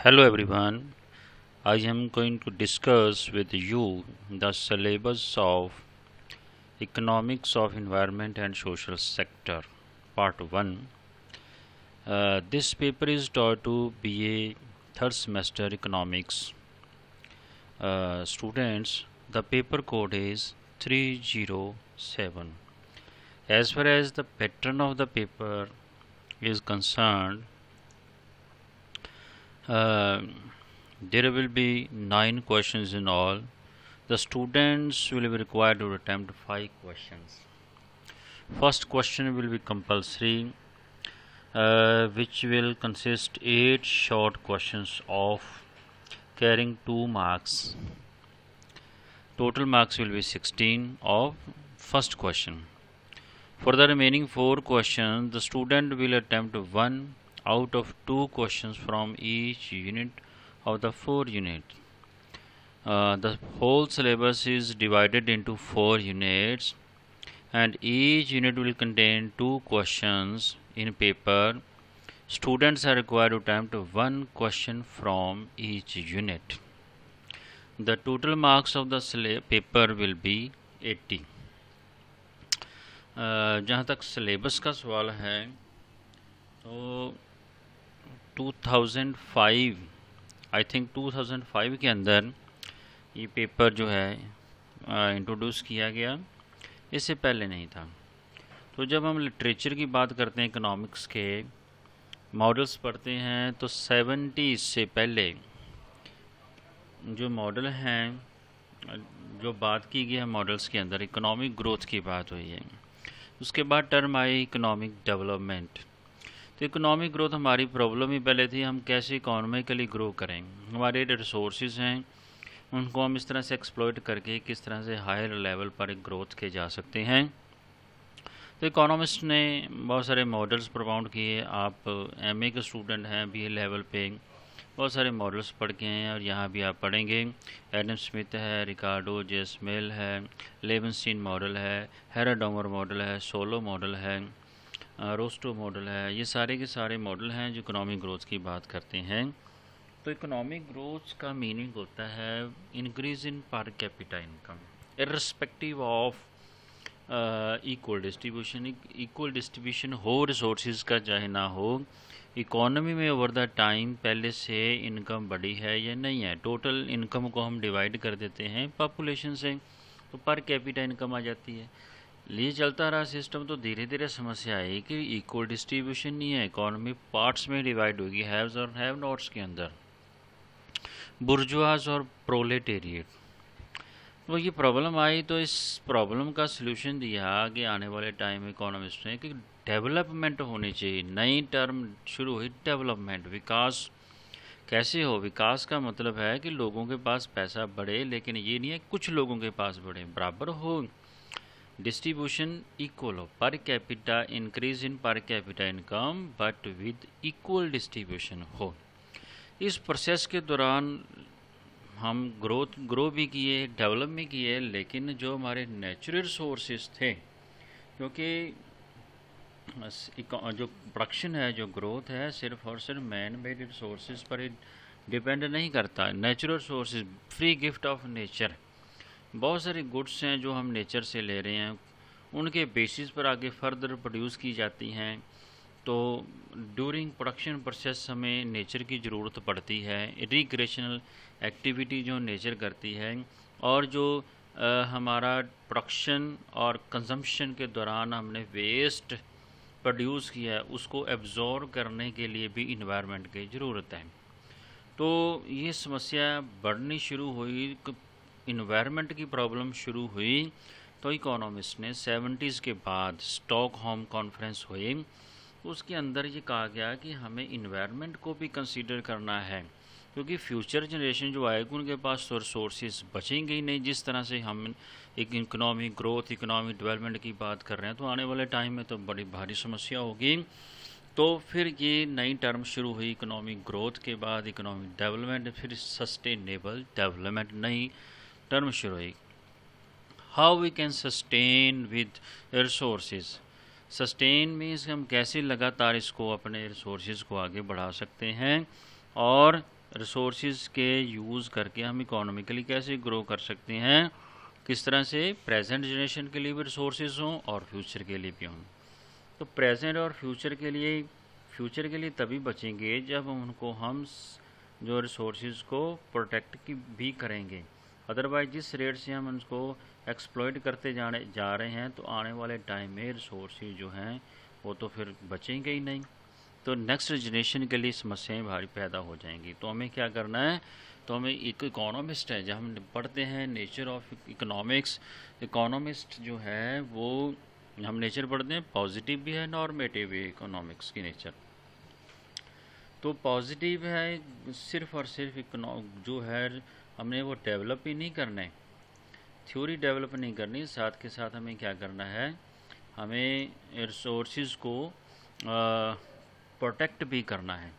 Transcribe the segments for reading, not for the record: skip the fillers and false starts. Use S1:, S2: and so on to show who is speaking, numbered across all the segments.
S1: Hello everyone, I am going to discuss with you the syllabus of Economics of Environment and Social Sector, Part 1. This paper is taught to BA third semester Economics. Students, the paper code is 307. As far as the pattern of the paper is concerned, there will be 9 questions in all. The students will be required to attempt 5 questions. First question will be compulsory, which will consist 8 short questions of carrying 2 marks. Total marks will be 16 of first question. For the remaining 4 questions, the student will attempt 1 out of 2 questions from each unit of the 4 units. The whole syllabus is divided into 4 units and each unit will contain 2 questions in paper. Students are required to attempt 1 question from each unit. The total marks of the paper will be 80. जहाँ तक syllabus का सवाल है तो 2005 I think 2005 के अंदर ये paper जो है इंट्रोड्यूस किया गया, इससे पहले नहीं था। तो जब हम लिटरेचर की बात करते हैं, इकोनॉमिक्स के मॉडल्स पढ़ते हैं, तो 70 से पहले जो मॉडल हैं, जो बात की गई है मॉडल्स के अंदर, इकोनॉमिक ग्रोथ की बात हुई है। उसके बाद टर्म आई इकोनॉमिक डेवलपमेंट। तो इकोनॉमिक ग्रोथ हमारी प्रॉब्लम ही पहले थी, हम कैसे इकोनॉमिकली ग्रो करें। हमारे रिसोर्सेज हैं, उनको हम इस तरह से एक्सप्लॉइट करके किस तरह से हायर लेवल पर ग्रोथ के जा सकते हैं। तो इकोनॉमिस्ट ने बहुत सारे मॉडल्स प्रोवाउंड किए। आप एमए के स्टूडेंट हैं, बीए लेवल पे बहुत सारे मॉडल्स पढ़ के हैं और यहाँ भी आप पढ़ेंगे। एडम स्मिथ है, रिकार्डो जेसमेल है, लेवेंस्टीन मॉडल है, हेराडोमर मॉडल है, सोलो मॉडल है, रोस्टो मॉडल है। ये सारे के सारे मॉडल हैं जो इकोनॉमिक ग्रोथ की बात करते हैं। तो इकोनॉमिक ग्रोथ का मीनिंग होता है increase in per capita income irrespective of equal distribution. Equal distribution हो रिसोर्सेज का चाहे ना हो, इकोनॉमी में ओवर द टाइम पहले से इनकम बढ़ी है या नहीं है। टोटल इनकम को हम डिवाइड कर देते हैं पॉपुलेशन से, तो पर कैपिटा इनकम आ जाती है। ये चलता रहा सिस्टम, तो धीरे धीरे समस्या आई कि इक्वल डिस्ट्रीब्यूशन नहीं है, इकोनॉमी पार्ट्स में डिवाइड होगी, हैव्स और हैव नॉट्स के अंदर, बुर्जुआज और प्रोलेटेरिएट। तो ये प्रॉब्लम आई, तो इस प्रॉब्लम का सलूशन दिया कि आने वाले टाइम इकोनॉमिस्ट ने कि डेवलपमेंट होनी चाहिए। नई टर्म शुरू हुई, डेवलपमेंट, विकास कैसे हो। विकास का मतलब है कि लोगों के पास पैसा बढ़े, लेकिन ये नहीं है कुछ लोगों के पास बढ़े, बराबर हो, डिस्ट्रीब्यूशन इक्वल हो, per capita increase in per capita income but with equal distribution हो। इस प्रोसेस के दौरान हम ग्रो भी किए, डेवलप भी किए, लेकिन जो हमारे नेचुरल रिसोर्सेज थे, क्योंकि जो प्रोडक्शन है, जो ग्रोथ है, सिर्फ और सिर्फ मैन मेड रिसोर्सेज पर ही डिपेंड नहीं करता। Natural resources free gift of nature, बहुत सारे गुड्स हैं जो हम नेचर से ले रहे हैं, उनके बेसिस पर आगे फर्दर प्रोड्यूस की जाती हैं। तो ड्यूरिंग प्रोडक्शन प्रोसेस हमें नेचर की ज़रूरत पड़ती है, रिक्रिएशनल एक्टिविटी जो नेचर करती है, और जो हमारा प्रोडक्शन और कंजम्पशन के दौरान हमने वेस्ट प्रोड्यूस किया है, उसको एब्जॉर्ब करने के लिए भी इन्वायरमेंट की ज़रूरत है। तो ये समस्या बढ़नी शुरू हुई, इन्वायरमेंट की प्रॉब्लम शुरू हुई। तो इकोनॉमिस्ट ने 70s के बाद स्टॉकहोम कॉन्फ्रेंस हुई, उसके अंदर ये कहा गया कि हमें इन्वायरमेंट को भी कंसीडर करना है, क्योंकि फ्यूचर जनरेशन जो आएगी उनके पास तो रिसोर्सेज बचेंगे ही नहीं। जिस तरह से हम एक इकोनॉमिक ग्रोथ, इकोनॉमिक डेवलपमेंट की बात कर रहे हैं, तो आने वाले टाइम में तो बड़ी भारी समस्या होगी। तो फिर ये नई टर्म शुरू हुई, इकोनॉमिक ग्रोथ के बाद इकोनॉमिक डेवलपमेंट, फिर सस्टेनेबल डेवलपमेंट नई टर्म शुरू हुई। How we can sustain with resources. Sustain means हम कैसे लगातार इसको अपने रिसोर्सेज को आगे बढ़ा सकते हैं और रिसोर्सेज के यूज़ करके हम इकोनॉमिकली कैसे ग्रो कर सकते हैं, किस तरह से प्रेजेंट जनरेशन के लिए भी रिसोर्सेज हों और फ्यूचर के लिए भी हों। तो प्रेजेंट और फ्यूचर के लिए तभी बचेंगे जब उनको हम जो रिसोर्सेज को प्रोटेक्ट की भी करेंगे। अदरवाइज जिस रेट से हम उनको एक्सप्लॉइट करते जा रहे हैं तो आने वाले टाइम में रिसोर्सेज जो हैं वो तो फिर बचेंगे ही नहीं, तो नेक्स्ट जनरेशन के लिए समस्याएं भारी पैदा हो जाएंगी। तो हमें क्या करना है, तो हमें एक इकोनॉमिस्ट है, जब हम पढ़ते हैं नेचर ऑफ इकोनॉमिक्स, इकोनॉमिस्ट जो है वो हम नेचर पढ़ते हैं, पॉजिटिव भी है नॉर्मेटिव भी है इकोनॉमिक्स की नेचर। तो पॉजिटिव है सिर्फ और सिर्फ जो है हमने वो डेवलप ही नहीं करना है, थ्योरी डेवलप नहीं करनी, साथ के साथ हमें क्या करना है, हमें रिसोर्सेज को प्रोटेक्ट भी करना है।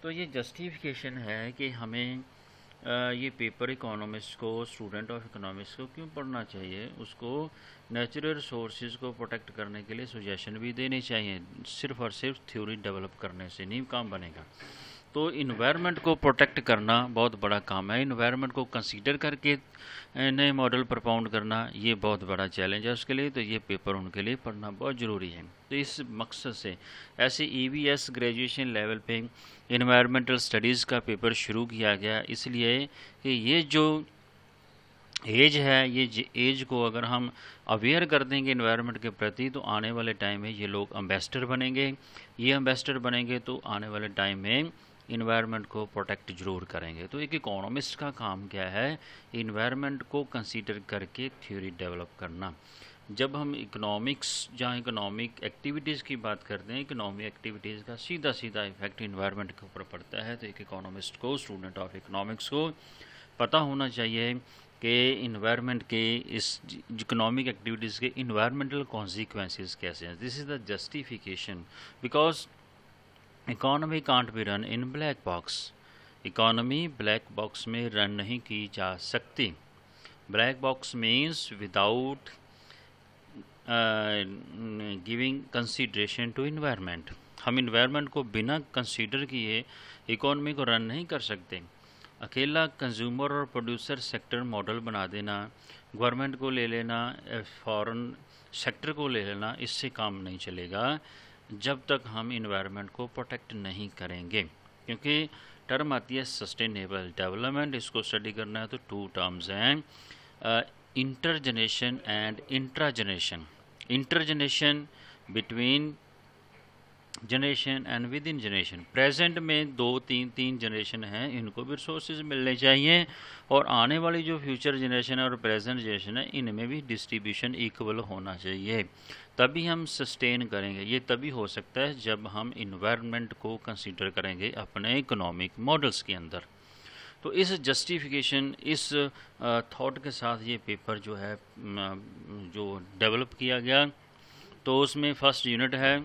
S1: तो ये जस्टिफिकेशन है कि हमें ये पेपर इकोनॉमिक्स को, स्टूडेंट ऑफ इकोनॉमिक्स को क्यों पढ़ना चाहिए, उसको नेचुरल रिसोर्सेज को प्रोटेक्ट करने के लिए सजेशन भी देने चाहिए, सिर्फ और सिर्फ थ्योरी डेवलप करने से नहीं काम बनेगा। तो इन्वायरमेंट को प्रोटेक्ट करना बहुत बड़ा काम है, इन्वायरमेंट को कंसीडर करके नए मॉडल प्रपोज करना ये बहुत बड़ा चैलेंज है उसके लिए। तो ये पेपर उनके लिए पढ़ना बहुत ज़रूरी है। तो इस मकसद से ऐसे EVS ग्रेजुएशन लेवल पे इन्वायरमेंटल स्टडीज़ का पेपर शुरू किया गया, इसलिए कि ये जो एज है, ये एज को अगर हम अवेयर कर देंगे इन्वायरमेंट के प्रति तो आने वाले टाइम में ये लोग एम्बेसडर बनेंगे। ये एम्बेसडर बनेंगे तो आने वाले टाइम में इन्वायरमेंट को प्रोटेक्ट ज़रूर करेंगे। तो एक इकोनॉमिस्ट का काम क्या है, इन्वायरमेंट को कंसीडर करके थ्योरी डेवलप करना। जब हम इकोनॉमिक्स जहाँ इकोनॉमिक एक्टिविटीज़ की बात करते हैं, इकोनॉमिक एक्टिविटीज़ का सीधा सीधा इफेक्ट इन्वायरमेंट के ऊपर पड़ता है। तो एक इकोनॉमिस्ट को, स्टूडेंट ऑफ इकोनॉमिक्स को पता होना चाहिए कि इन्वायरमेंट के इस इकोनॉमिक एक्टिविटीज़ के इन्वायरमेंटल कॉन्सिक्वेंसेस कैसे हैं। This is the justification because economy can't be run in black box. Economy black box में रन नहीं की जा सकती। Black box means without giving consideration to environment. हम इन्वायरमेंट को बिना कंसीडर किए इकोनॉमी को रन नहीं कर सकते। अकेला कंज्यूमर और प्रोड्यूसर सेक्टर मॉडल बना देना, गवर्नमेंट को ले लेना, फॉरेन सेक्टर को ले लेना, इससे काम नहीं चलेगा जब तक हम इन्वायरमेंट को प्रोटेक्ट नहीं करेंगे। क्योंकि टर्म आती है सस्टेनेबल डेवलपमेंट, इसको स्टडी करना है तो 2 टर्म्स हैं, intergeneration and intrageneration. Intergeneration between generation and within generation. Present में 2-3 जनरेशन हैं, इनको भी रिसोर्सेज मिलने चाहिए, और आने वाली जो फ्यूचर जनरेशन है और प्रेजेंट जनरेशन है इनमें भी डिस्ट्रीब्यूशन इक्वल होना चाहिए, तभी हम सस्टेन करेंगे। ये तभी हो सकता है जब हम इन्वायरमेंट को कंसीडर करेंगे अपने इकोनॉमिक मॉडल्स के अंदर। तो इस जस्टिफिकेशन, इस थॉट के साथ ये पेपर जो है जो डेवलप किया गया। तो उसमें फर्स्ट यूनिट है,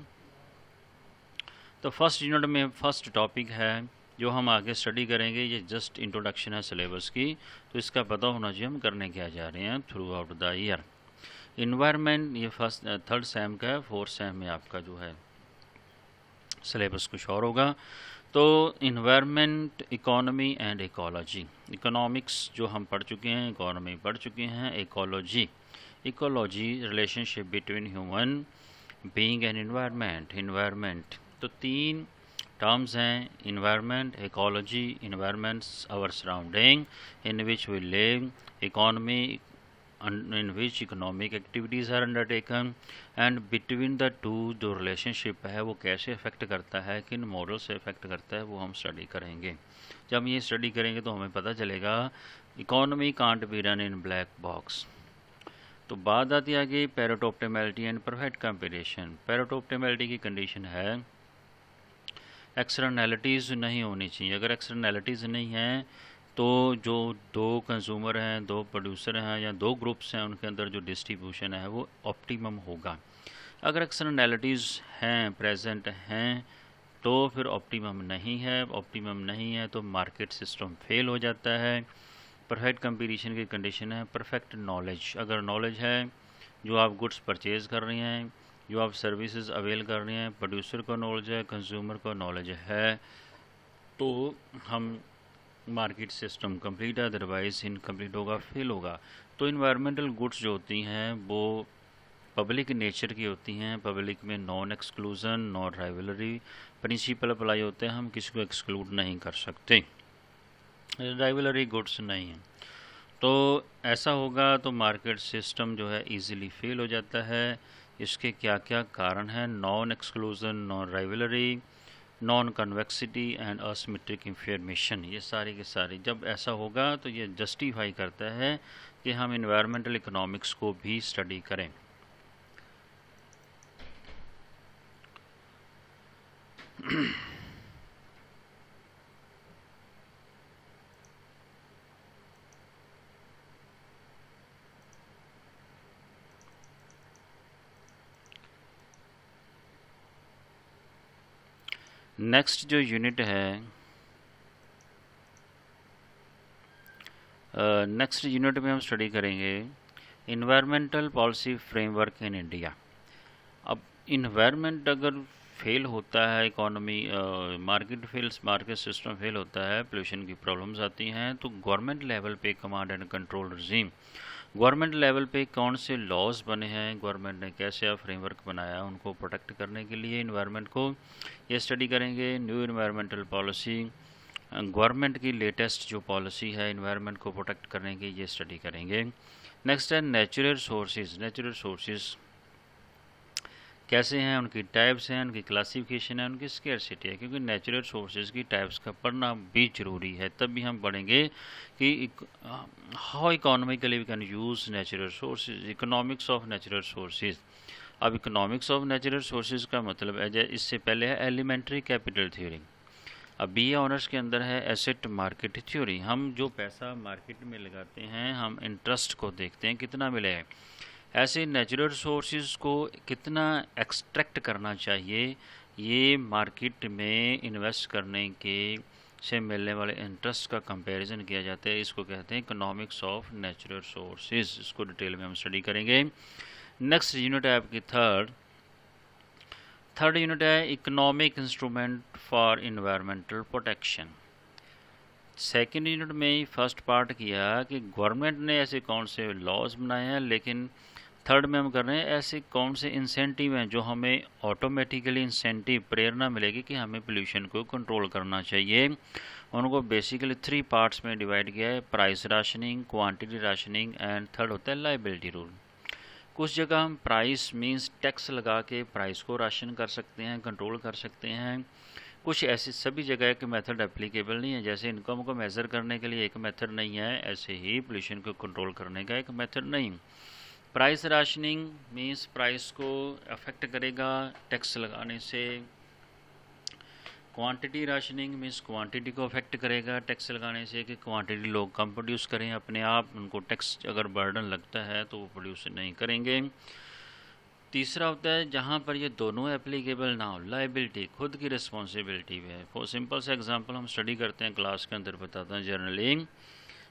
S1: तो फर्स्ट यूनिट में फर्स्ट टॉपिक है जो हम आगे स्टडी करेंगे, ये जस्ट इंट्रोडक्शन है सिलेबस की। तो इसका पता होना चाहिए हम करने क्या जा रहे हैं through out the year. Environment ये फर्स्ट 3rd सेम का है, 4th सेम में आपका जो है सिलेबस कुछ और होगा। तो environment, economy and ecology. Economics जो हम पढ़ चुके हैं, इकोनॉमी पढ़ चुके हैं, ecology, ecology relationship between human being and environment. Environment तो 3 टर्म्स हैं, environment, ecology, environments our surrounding in which we live, economy in which economic activities are undertaken, and between the two जो relationship है वो कैसे affect करता है, किन model से अफेक्ट करता है, वो हम स्टडी करेंगे। जब हम ये स्टडी करेंगे तो हमें पता चलेगा economy can't be run in black box. तो बात आती है आगे Pareto optimality and perfect comparison. Pareto optimality की कंडीशन है एक्सटर्नैलिटीज़ नहीं होनी चाहिए। अगर एक्सटर्नैलिटीज़ नहीं हैं तो जो 2 कंज्यूमर हैं, 2 प्रोड्यूसर हैं या 2 ग्रुप्स हैं, उनके अंदर जो डिस्ट्रीब्यूशन है वो ऑप्टिमम होगा। अगर एक्सटर्नैलिटीज़ हैं, प्रेजेंट हैं, तो फिर ऑप्टिमम नहीं है। ऑप्टिमम नहीं है तो मार्केट सिस्टम फेल हो जाता है। परफेक्ट कंपैरिजन की कंडीशन है परफेक्ट नॉलेज। अगर नॉलेज है, जो आप गुड्स परचेज़ कर रहे हैं, जो आप सर्विसेज अवेल कर रहे हैं, प्रोड्यूसर को नॉलेज है, कंज्यूमर को नॉलेज है, तो हम मार्केट सिस्टम कंप्लीट है, अदरवाइज इनकम्प्लीट होगा, फेल होगा। तो इन्वायरमेंटल गुड्स जो होती हैं वो पब्लिक नेचर की होती हैं। पब्लिक में non exclusion, non rivalry principal apply होते हैं, हम किसी को एक्सक्लूड नहीं कर सकते, राइवलरी गुड्स नहीं हैं। तो ऐसा होगा तो मार्केट सिस्टम जो है इजीली फेल हो जाता है। इसके क्या क्या कारण हैं? Non exclusion, non rivalry, non convexity and asymmetric information, ये सारी की सारी जब ऐसा होगा तो ये जस्टिफाई करता है कि हम इन्वायरमेंटल इकोनॉमिक्स को भी स्टडी करें। नेक्स्ट जो यूनिट है, नेक्स्ट यूनिट में हम स्टडी करेंगे environmental policy framework in India. अब इन्वायरमेंट अगर फेल होता है, इकोनॉमी मार्केट सिस्टम फेल होता है, पोल्यूशन की प्रॉब्लम्स आती हैं, तो गवर्नमेंट लेवल पे command and control regime, government level पे कौन से लॉज बने हैं, गवर्नमेंट ने कैसे फ्रेमवर्क बनाया उनको प्रोटेक्ट करने के लिए इन्वायरमेंट को, ये स्टडी करेंगे। न्यू इन्वायरमेंटल पॉलिसी, गवर्नमेंट की लेटेस्ट जो पॉलिसी है इन्वायरमेंट को प्रोटेक्ट करने की, ये स्टडी करेंगे। नेक्स्ट है नेचुरल सोर्सेज, नेचुरल सोर्सेज कैसे हैं, उनकी टाइप्स हैं, उनकी क्लासिफिकेशन है, उनकी स्केर्सिटी है, क्योंकि नेचुरल सोर्सेज की टाइप्स का पढ़ना भी जरूरी है। तब भी हम पढ़ेंगे कि how economically we can use natural sources, economics of natural sources. अब इकोनॉमिक्स ऑफ नेचुरल सोर्सेज का मतलब है, इससे पहले है एलिमेंट्री कैपिटल थ्योरी, अब बी ऑनर्स के अंदर है एसेट मार्केट थ्योरी। हम जो पैसा मार्केट में लगाते हैं, हम इंटरेस्ट को देखते हैं कितना मिले, ऐसे नेचुरल सोर्सेज को कितना एक्सट्रैक्ट करना चाहिए, ये मार्केट में इन्वेस्ट करने के से मिलने वाले इंटरेस्ट का कंपैरिजन किया जाता है। इसको कहते हैं इकोनॉमिक्स ऑफ नेचुरल सोर्सेज। इसको डिटेल में हम स्टडी करेंगे। नेक्स्ट यूनिट है आपकी थर्ड यूनिट है economic instrument for environmental protection. Second unit में ही फर्स्ट पार्ट किया कि गवर्नमेंट ने ऐसे कौन से लॉज बनाए हैं, लेकिन थर्ड में हम कर रहे हैं ऐसे कौन से इंसेंटिव हैं जो हमें ऑटोमेटिकली इंसेंटिव प्रेरणा मिलेगी कि हमें पोल्यूशन को कंट्रोल करना चाहिए। उनको बेसिकली 3 पार्ट्स में डिवाइड किया है, price rationing, quantity rationing and third होता है लाइबिलिटी रूल। कुछ जगह हम प्राइस मींस टैक्स लगा के प्राइस को राशन कर सकते हैं, कंट्रोल कर सकते हैं। कुछ ऐसी सभी जगह के मेथड एप्लीकेबल नहीं है, जैसे इनकम को मेज़र करने के लिए एक मेथड नहीं है, ऐसे ही पोल्यूशन को कंट्रोल करने का एक मेथड नहीं। प्राइस राशनिंग मींस प्राइस को अफेक्ट करेगा टैक्स लगाने से। क्वांटिटी राशनिंग मींस क्वांटिटी को अफेक्ट करेगा टैक्स लगाने से, कि क्वांटिटी लोग कम प्रोड्यूस करें अपने आप, उनको टैक्स अगर बर्डन लगता है तो वो प्रोड्यूस नहीं करेंगे। तीसरा होता है जहाँ पर ये दोनों एप्लीकेबल ना हो, लाइबिलिटी, खुद की रिस्पॉन्सिबिलिटी है। फॉर सिंपल से एग्जांपल हम स्टडी करते हैं क्लास के अंदर, बताते हैं जनरली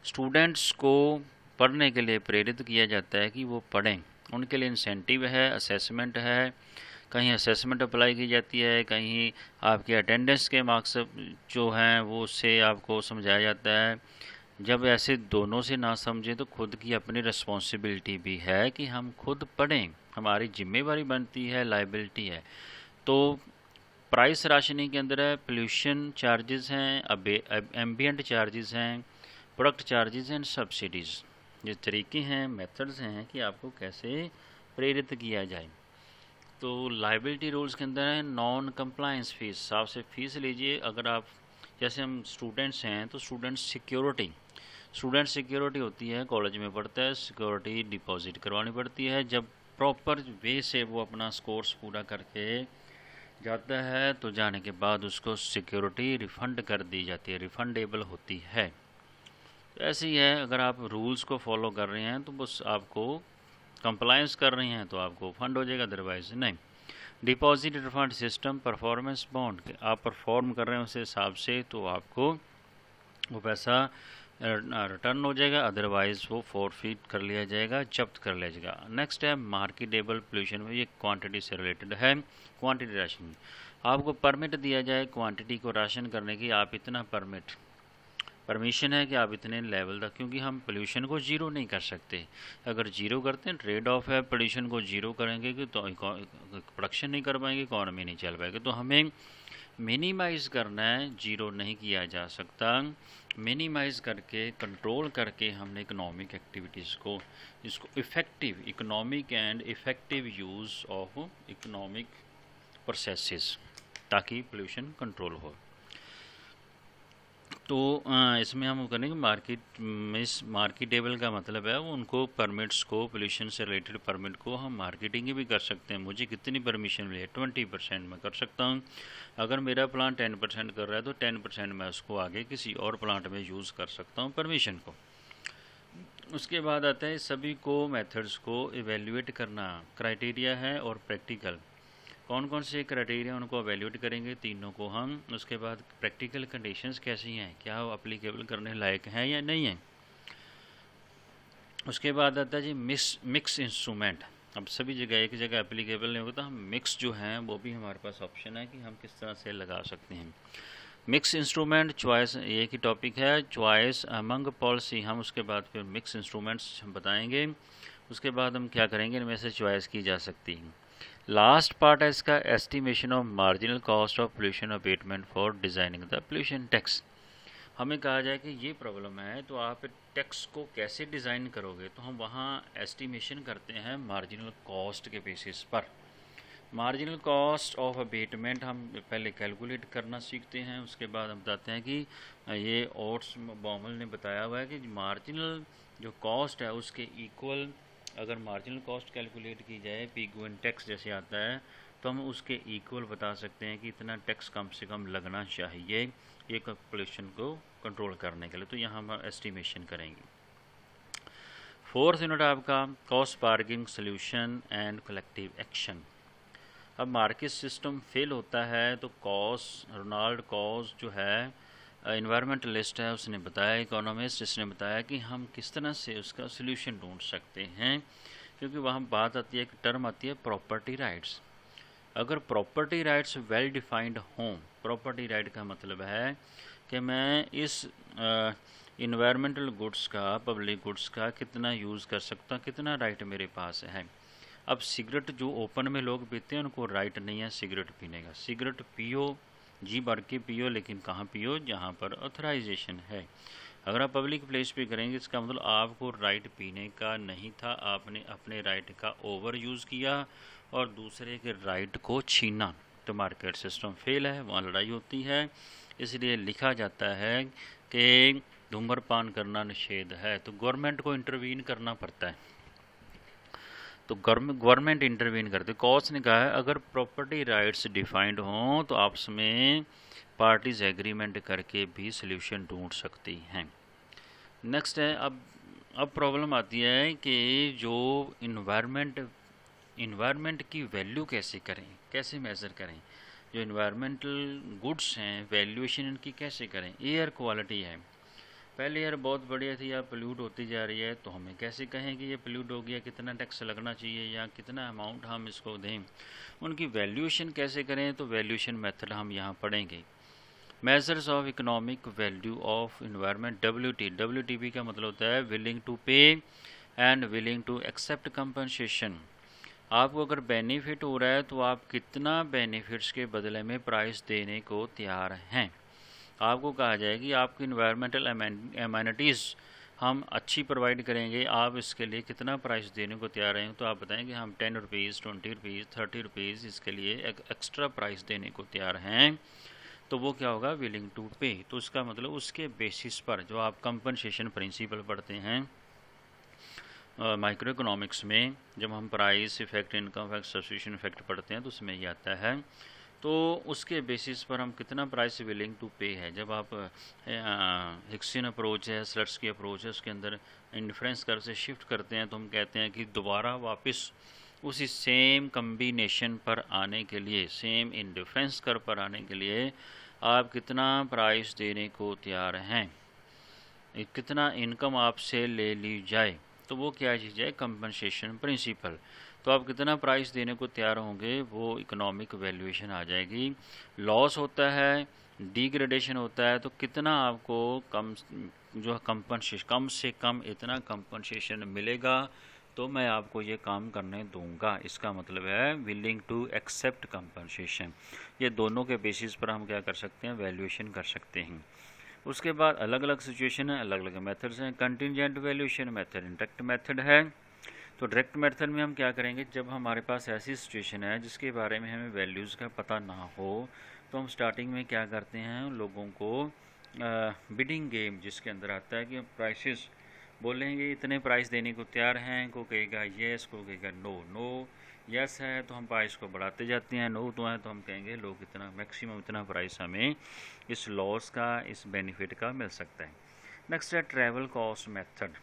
S1: स्टूडेंट्स को पढ़ने के लिए प्रेरित किया जाता है कि वो पढ़ें, उनके लिए इंसेंटिव है, असेसमेंट है, कहीं असेसमेंट अप्लाई की जाती है, कहीं आपके अटेंडेंस के मार्क्स जो हैं वो उससे आपको समझाया जाता है। जब ऐसे दोनों से ना समझें तो खुद की अपनी रिस्पॉन्सिबिलिटी भी है कि हम खुद पढ़ें, हमारी जिम्मेवारी बनती है, लाइबिलिटी है। तो प्राइस राशनिंग के अंदर है पोल्यूशन चार्जेस हैं, अब एम्बियंट चार्जेस हैं, प्रोडक्ट चार्जेस एंड सब्सिडीज़। ये तरीके हैं, मेथड्स हैं कि आपको कैसे प्रेरित किया जाए। तो लाइबिलिटी रूल्स के अंदर है नॉन कंप्लायंस फीस, साफ से फीस लीजिए। अगर आप जैसे हम स्टूडेंट्स हैं तो स्टूडेंट सिक्योरिटी होती है, कॉलेज में पढ़ता है, सिक्योरिटी डिपॉजिट करवानी पड़ती है। जब प्रॉपर वे से वो अपना कोर्स पूरा करके जाता है तो जाने के बाद उसको सिक्योरिटी रिफ़ंड कर दी जाती है, रिफ़ंडेबल होती है। तो ऐसे ही है, अगर आप रूल्स को फॉलो कर रहे हैं तो बस आपको कंप्लायंस कर रही हैं तो आपको फंड हो जाएगा, अदरवाइज नहीं। Deposit refund system, performance bond, आप परफॉर्म कर रहे हैं उस हिसाब से तो आपको वो पैसा रिटर्न हो जाएगा, अदरवाइज वो फॉरफिट कर लिया जाएगा, जब्त कर लिया जाएगा। नेक्स्ट है मार्केटेबल पोल्यूशन में, ये क्वांटिटी से रिलेटेड है। क्वांटिटी राशनिंग, आपको परमिट दिया जाए क्वांटिटी को राशन करने की, आप इतना परमिट परमिशन है कि आप इतने लेवल तक, क्योंकि हम पोल्यूशन को ज़ीरो नहीं कर सकते। अगर ज़ीरो करते हैं, ट्रेड ऑफ है, पोल्यूशन को ज़ीरो करेंगे कि तो प्रोडक्शन नहीं कर पाएंगे, इकॉनमी नहीं चल पाएगी। तो हमें मिनिमाइज़ करना है, ज़ीरो नहीं किया जा सकता। मिनिमाइज़ करके, कंट्रोल करके हमने इकोनॉमिक एक्टिविटीज़ को, इसको effective economic and effective use of economic processes, ताकि पोल्यूशन कंट्रोल हो। तो इसमें हम करेंगे मार्केट में, मार्केटेबल का मतलब है वो उनको परमिट्स को, पोल्यूशन से रिलेटेड परमिट को हम मार्केटिंग भी कर सकते हैं। मुझे कितनी परमिशन मिली है, 20% में कर सकता हूँ। अगर मेरा प्लांट 10% कर रहा है तो 10% मैं उसको आगे किसी और प्लांट में यूज़ कर सकता हूँ परमिशन को। उसके बाद आता है सभी को मेथड्स को इवेल्युएट करना, क्राइटेरिया है और प्रैक्टिकल। कौन कौन से क्राइटेरिया उनको एवेल्यूएट करेंगे, तीनों को हम। उसके बाद प्रैक्टिकल कंडीशंस कैसी हैं, क्या वो अप्लीकेबल करने लायक हैं या नहीं हैं। उसके बाद आता है जी मिक्स इंस्ट्रूमेंट। अब सभी जगह एक जगह एप्लीकेबल नहीं होता, हम मिक्स जो हैं वो भी हमारे पास ऑप्शन है कि हम किस तरह से लगा सकते हैं। मिक्स इंस्ट्रूमेंट चॉइस, एक ही टॉपिक है, चॉइस अमंग पॉलिसी। हम उसके बाद फिर मिक्स इंस्ट्रूमेंट्स हम बताएंगे। उसके बाद हम क्या करेंगे, इनमें से चॉइस की जा सकती है। लास्ट पार्ट है इसका, estimation of marginal cost of pollution abatement for designing the pollution tax. हमें कहा जाए कि ये प्रॉब्लम है तो आप टैक्स को कैसे डिज़ाइन करोगे, तो हम वहाँ एस्टिमेशन करते हैं मार्जिनल कॉस्ट के बेसिस पर। मार्जिनल कॉस्ट ऑफ अबेटमेंट हम पहले कैलकुलेट करना सीखते हैं। उसके बाद हम बताते हैं कि ये ओट्स बॉमल ने बताया हुआ है कि मार्जिनल जो कॉस्ट है उसके इक्वल, अगर मार्जिनल कॉस्ट कैलकुलेट की जाए, पी गिवन टैक्स जैसे आता है, तो हम उसके इक्वल बता सकते हैं कि इतना टैक्स कम से कम लगना चाहिए ये पोल्यूशन को कंट्रोल करने के लिए। तो यहाँ हम एस्टिमेशन करेंगे। फोर्थ यूनिट आपका cost bargaining solution and collective action. अब मार्केट सिस्टम फेल होता है तो रोनाल्ड कॉस जो है इन्वायरमेंटलिस्ट है, उसने बताया, इकोनॉमिस्ट, इसने बताया कि हम किस तरह से उसका सोल्यूशन ढूंढ सकते हैं। क्योंकि वहाँ बात आती है, एक टर्म आती है प्रॉपर्टी राइट्स। अगर प्रॉपर्टी राइट्स वेल डिफाइंड हों, प्रॉपर्टी राइट का मतलब है कि मैं इस इन्वायरमेंटल गुड्स का, पब्लिक गुड्स का कितना यूज़ कर सकता हूँ, कितना राइट मेरे पास है। अब सिगरेट जो ओपन में लोग पीते हैं उनको राइट नहीं है सिगरेट पीने का। सिगरेट पियो, जी भर के पियो, लेकिन कहाँ पियो, जहाँ पर ऑथराइजेशन है। अगर आप पब्लिक प्लेस पे करेंगे, इसका मतलब आपको राइट पीने का नहीं था, आपने अपने राइट का ओवर यूज़ किया और दूसरे के राइट को छीना, तो मार्केट सिस्टम फेल है, वहाँ लड़ाई होती है। इसलिए लिखा जाता है कि धूम्रपान करना निषेध है, तो गवर्नमेंट को इंटरवीन करना पड़ता है। तो गवर्नमेंट इंटरवीन करते। कॉस ने कहा है अगर प्रॉपर्टी राइट्स डिफाइंड हों तो आपस में पार्टीज एग्रीमेंट करके भी सोल्यूशन ढूंढ सकती हैं। नेक्स्ट है, अब प्रॉब्लम आती है कि जो इन्वायरमेंट की वैल्यू कैसे करें, कैसे मेज़र करें। जो इन्वायरमेंटल गुड्स हैं, वैल्यूएशन इनकी कैसे करें। एयर क्वालिटी है, पहले एयर बहुत बढ़िया थी, अब पोल्यूट होती जा रही है, तो हमें कैसे कहें कि ये पोल्यूट हो गया, कितना टैक्स लगना चाहिए या कितना अमाउंट हम इसको दें। उनकी वैल्यूएशन कैसे करें, तो वैल्यूएशन मेथड हम यहाँ पढ़ेंगे। Measures of economic value of environment, WTP का मतलब होता है willing to pay and willing to accept compensation. आपको अगर बेनिफिट हो रहा है तो आप कितना बेनिफिट्स के बदले में प्राइस देने को तैयार हैं। आपको कहा जाए कि आपकी इन्वायरमेंटल एमेनिटीज़ हम अच्छी प्रोवाइड करेंगे, आप इसके लिए कितना प्राइस देने को तैयार हैं। तो आप बताएं कि हम 10 रुपीज़, 20 रुपीज़, 30 रुपीज़ इसके लिए एक एक्स्ट्रा प्राइस देने को तैयार हैं, तो वो क्या होगा, विलिंग टू पे। तो उसका मतलब उसके बेसिस पर, जो आप कंपनसेशन प्रिंसिपल पढ़ते हैं माइक्रो इकोनॉमिक्स में, जब हम price effect, income effect, substitution effect पढ़ते हैं तो उसमें ये आता है। तो उसके बेसिस पर हम कितना प्राइस विलिंग टू पे है। जब आप हिक्सियन अप्रोच है, स्लट्स की अप्रोच है, उसके अंदर इंडिफरेंस कर से शिफ्ट करते हैं, तो हम कहते हैं कि दोबारा वापस उसी सेम कम्बिनेशन पर आने के लिए, सेम इंडिफरेंस कर पर आने के लिए आप कितना प्राइस देने को तैयार हैं, कितना इनकम आपसे ले ली जाए, तो वो क्या चीज़ है, कंपनसेशन प्रिंसिपल। तो आप कितना प्राइस देने को तैयार होंगे, वो इकोनॉमिक वैल्यूएशन आ जाएगी। लॉस होता है डिग्रेडेशन होता है तो कितना आपको कम जो कंपनसेशन, कम से कम इतना कंपनसेशन मिलेगा तो मैं आपको ये काम करने दूंगा। इसका मतलब है विलिंग टू एक्सेप्ट कंपनसेशन। ये दोनों के बेसिस पर हम क्या कर सकते हैं, वैल्यूएशन कर सकते हैं। उसके बाद अलग अलग सिचुएशन है, अलग अलग मेथड्स हैं। Contingent valuation method direct method है। तो डायरेक्ट मेथड में हम क्या करेंगे, जब हमारे पास ऐसी सिचुएशन है जिसके बारे में हमें वैल्यूज़ का पता ना हो, तो हम स्टार्टिंग में क्या करते हैं, लोगों को बिडिंग गेम जिसके अंदर आता है कि प्राइसेस बोलेंगे, इतने प्राइस देने को तैयार हैं, को कहेगा येस, को कहेगा नो। नो यस है तो हम प्राइस को बढ़ाते जाते हैं, नो तो है तो हम कहेंगे लोग इतना मैक्सिमम इतना प्राइस हमें इस लॉस का, इस बेनिफिट का मिल सकता है। नेक्स्ट है ट्रैवल कॉस्ट मेथड।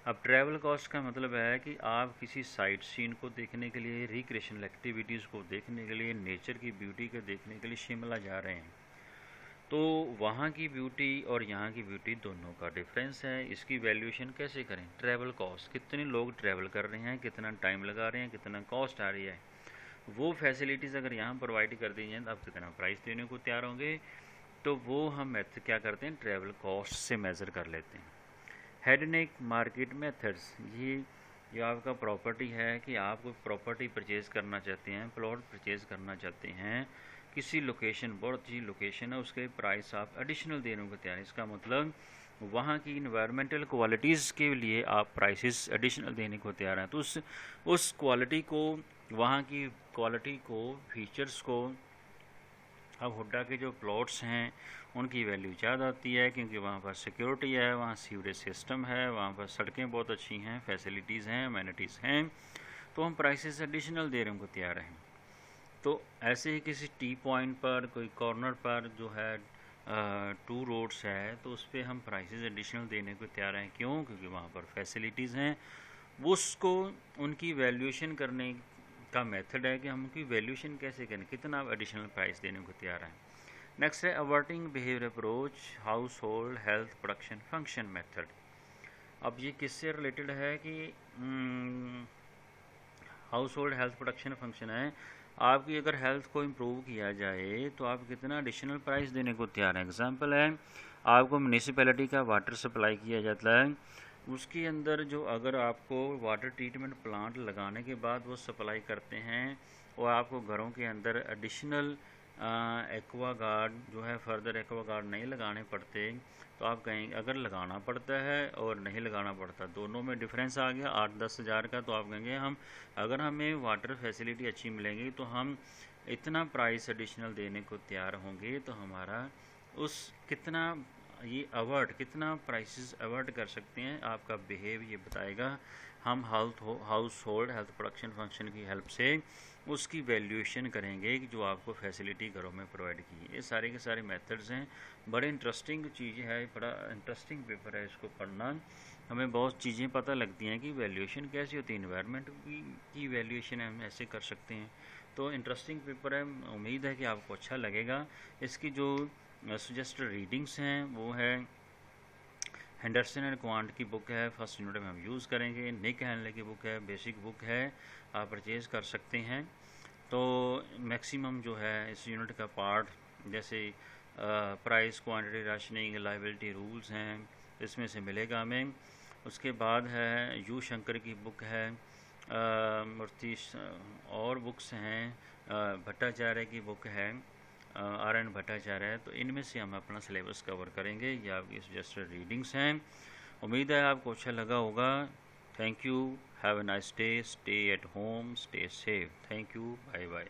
S1: अब ट्रैवल कॉस्ट का मतलब है कि आप किसी साइट सीन को देखने के लिए, रिक्रिएशनल एक्टिविटीज़ को देखने के लिए, नेचर की ब्यूटी को देखने के लिए शिमला जा रहे हैं, तो वहाँ की ब्यूटी और यहाँ की ब्यूटी दोनों का डिफरेंस है। इसकी वैल्यूएशन कैसे करें, ट्रैवल कॉस्ट, कितने लोग ट्रैवल कर रहे हैं, कितना टाइम लगा रहे हैं, कितना कॉस्ट आ रही है, वो फैसिलिटीज़ अगर यहाँ प्रोवाइड कर दी जाए तो आप कितना प्राइस देने को तैयार होंगे, तो वो हम मेथड क्या करते हैं, ट्रैवल कॉस्ट से मेज़र कर लेते हैं। हेडनेक मार्केट मेथड्स, ये जो आपका प्रॉपर्टी है कि आप कोई प्रॉपर्टी परचेज़ करना चाहते हैं, प्लॉट परचेज़ करना चाहते हैं, किसी लोकेशन, बहुत अच्छी लोकेशन है, उसके प्राइस आप एडिशनल देने को तैयार हैं। इसका मतलब वहाँ की इन्वायरमेंटल क्वालिटीज़ के लिए आप प्राइसेस एडिशनल देने को तैयार हैं। तो उस क्वालिटी को, वहाँ की क्वालिटी को, फीचर्स को, अब हुड्डा के जो प्लॉट्स हैं उनकी वैल्यू ज़्यादा आती है क्योंकि वहाँ पर सिक्योरिटी है, वहाँ सीवरेज सिस्टम है, वहाँ पर सड़कें बहुत अच्छी हैं, फैसिलिटीज़ हैं, अमेनिटीज़ हैं, तो हम प्राइसेस एडिशनल देने को तैयार हैं। तो ऐसे ही किसी टी पॉइंट पर, कोई कॉर्नर पर जो है टू रोड्स है, तो उस पर हम प्राइसेस एडिशनल देने को तैयार हैं। क्यों? क्योंकि वहाँ पर फैसिलिटीज़ हैं। उसको उनकी वैल्यूएशन करने का मेथड है कि हम उनकी वैल्यूएशन कैसे करें, कितना एडिशनल प्राइस देने को तैयार हैं। नेक्स्ट है averting behaviour approach, household health production function method. अब ये किससे रिलेटेड है कि household health production function है, आपकी अगर हेल्थ को इम्प्रूव किया जाए तो आप कितना एडिशनल प्राइस देने को तैयार हैं। एग्जांपल है, आपको म्यूनिसिपैलिटी का वाटर सप्लाई किया जाता है, उसके अंदर जो अगर आपको वाटर ट्रीटमेंट प्लांट लगाने के बाद वो सप्लाई करते हैं और आपको घरों के अंदर एडिशनल एक्वा गार्ड जो है, फर्दर एक्वा गार्ड नहीं लगाने पड़ते, तो आप कहेंगे, अगर लगाना पड़ता है और नहीं लगाना पड़ता, दोनों में डिफरेंस आ गया 8-10 हज़ार का, तो आप कहेंगे हम अगर हमें वाटर फैसिलिटी अच्छी मिलेगी तो हम इतना प्राइस एडिशनल देने को तैयार होंगे। तो हमारा उस कितना ये अवॉर्ड, कितना प्राइसेस अवॉर्ड कर सकते हैं, आपका बिहेव ये बताएगा। हम house hold health production function की हेल्प से उसकी वैल्यूएशन करेंगे कि जो आपको फैसिलिटी घरों में प्रोवाइड की। ये सारे के सारे मेथड्स हैं। बड़े इंटरेस्टिंग चीज़ है, बड़ा इंटरेस्टिंग पेपर है, इसको पढ़ना हमें बहुत चीज़ें पता लगती हैं कि वैल्यूएशन कैसी होती है, इन्वायरमेंट की वैल्यूएशन हम ऐसे कर सकते हैं। तो इंटरेस्टिंग पेपर है, उम्मीद है कि आपको अच्छा लगेगा। इसकी जो सजेस्टेड रीडिंग्स हैं वो है हेंडरसन एंड क्वांट की बुक है, फर्स्ट यूनिट में हम यूज़ करेंगे। निक हैनले की बुक है, बेसिक बुक है, आप परचेज़ कर सकते हैं। तो मैक्सिमम जो है इस यूनिट का पार्ट, जैसे price, quantity, rationing, liability rules हैं, इसमें से मिलेगा हमें। उसके बाद है यू शंकर की बुक है, मूर्ति और बुक्स हैं, भट्टाचार्य की बुक है, RN भट्टाचार्य, तो इनमें से हम अपना सिलेबस कवर करेंगे। ये आपकी सजेस्टेड रीडिंग्स हैं। उम्मीद है आपको अच्छा लगा होगा। Thank you, have a nice day, stay at home, stay safe. Thank you, bye bye.